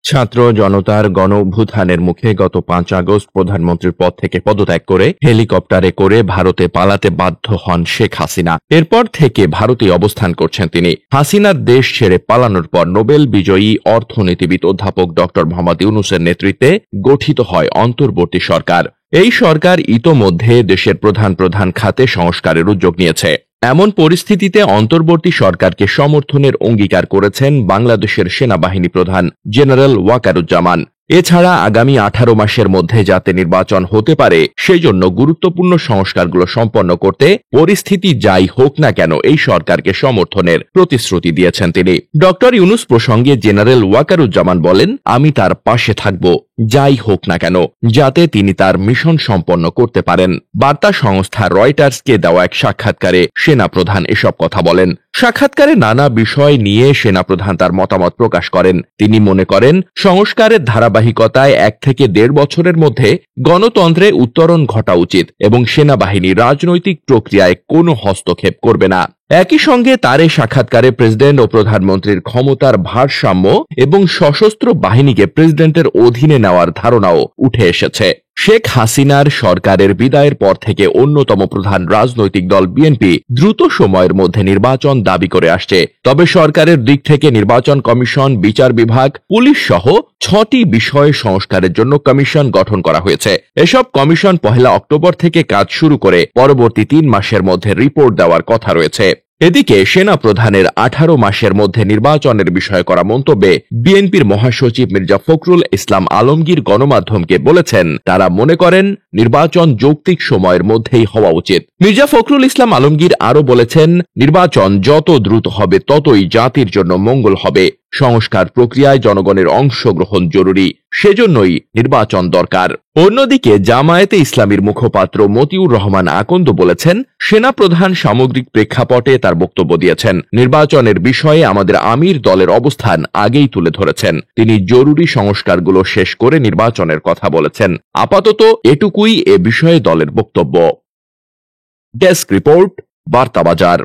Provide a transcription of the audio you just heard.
ছাত্র জনতার গণ অভ্যুত্থানের মুখে গত 5 আগস্ট প্রধানমন্ত্রীর পদ থেকে পদত্যাগ করে হেলিকপ্টারে করে ভারতে পালাতে বাধ্য হন শেখ হাসিনা। এরপর থেকে ভারতে অবস্থান করছেন তিনি। হাসিনার দেশ ছেড়ে পালানোর পর নোবেল বিজয়ী অর্থনীতিবিদ অধ্যাপক ড. মোহাম্মদ ইউনূসের নেতৃত্বে গঠিত হয় অন্তর্বর্তী সরকার। এই সরকার ইতোমধ্যে দেশের প্রধান প্রধান খাতে সংস্কারের উদ্যোগ নিয়েছে। এমন পরিস্থিতিতে অন্তর্বর্তী সরকারকে সমর্থনের অঙ্গীকার করেছেন বাংলাদেশের সেনাবাহিনী প্রধান জেনারেল ওয়াকারুজ্জামান। এছাড়া আগামী 18 মাসের মধ্যে যাতে নির্বাচন হতে পারে সেই জন্য গুরুত্বপূর্ণ সংস্কারগুলো সম্পন্ন করতে পরিস্থিতি যাই হোক না কেন এই সরকারকে সমর্থনের প্রতিশ্রুতি দিয়েছেন তিনি। ডক্টর ইউনূস প্রসঙ্গে জেনারেল ওয়াকারুজ্জামান বলেন, আমি তার পাশে থাকব যাই হোক না কেন, যাতে তিনি তার মিশন সম্পন্ন করতে পারেন। বার্তা সংস্থা রয়টার্সকে দেওয়া এক সাক্ষাৎকারে সেনাপ্রধান এসব কথা বলেন। সাক্ষাৎকারে নানা বিষয় নিয়ে সেনাপ্রধান তার মতামত প্রকাশ করেন। তিনি মনে করেন সংস্কারের ধারাবাহিকতায় 1 থেকে 1.5 বছরের মধ্যে গণতন্ত্রে উত্তরণ ঘটা উচিত এবং সেনাবাহিনী রাজনৈতিক প্রক্রিয়ায় কোনো হস্তক্ষেপ করবে না। একই সঙ্গে তার এই সাক্ষাৎকারে প্রেসিডেন্ট ও প্রধানমন্ত্রীর ক্ষমতার ভারসাম্য এবং সশস্ত্র বাহিনীকে প্রেসিডেন্টের অধীনে নেওয়ার ধারণাও উঠে এসেছে। শেখ হাসিনার সরকারের বিদায়ের পর থেকে অন্যতম প্রধান রাজনৈতিক দল বিএনপি দ্রুত সময়ের মধ্যে নির্বাচন দাবি করে আসছে। তবে সরকারের দিক থেকে নির্বাচন কমিশন, বিচার বিভাগ, পুলিশ সহ 6টি বিষয়ে সংস্কারের জন্য কমিশন গঠন করা হয়েছে। এসব কমিশন 1 অক্টোবর থেকে কাজ শুরু করে পরবর্তী 3 মাসের মধ্যে রিপোর্ট দেওয়ার কথা রয়েছে। এদিকে সেনা প্রধানের 18 মাসের মধ্যে নির্বাচনের বিষয়ে করা মন্তব্যে বিএনপির মহাসচিব মির্জা ফখরুল ইসলাম আলমগীর গণমাধ্যমকে বলেছেন, তারা মনে করেন নির্বাচন যৌক্তিক সময়ের মধ্যেই হওয়া উচিত। মির্জা ফখরুল ইসলাম আলমগীর আরও বলেছেন, নির্বাচন যত দ্রুত হবে ততই জাতির জন্য মঙ্গল হবে। সংস্কার প্রক্রিয়ায় জনগণের অংশগ্রহণ জরুরি, সেজন্যই নির্বাচন দরকার। অন্যদিকে জামায়াতে ইসলামীর মুখপাত্র মতিউর রহমান আকন্দ বলেছেন, সেনাপ্রধান সামগ্রিক প্রেক্ষাপটে তার বক্তব্য দিয়েছেন। নির্বাচনের বিষয়ে আমাদের আমির দলের অবস্থান আগেই তুলে ধরেছেন। তিনি জরুরি সংস্কারগুলো শেষ করে নির্বাচনের কথা বলেছেন। আপাতত এটুকুই এ বিষয়ে দলের বক্তব্য। Desk report, বার্তাবাজার।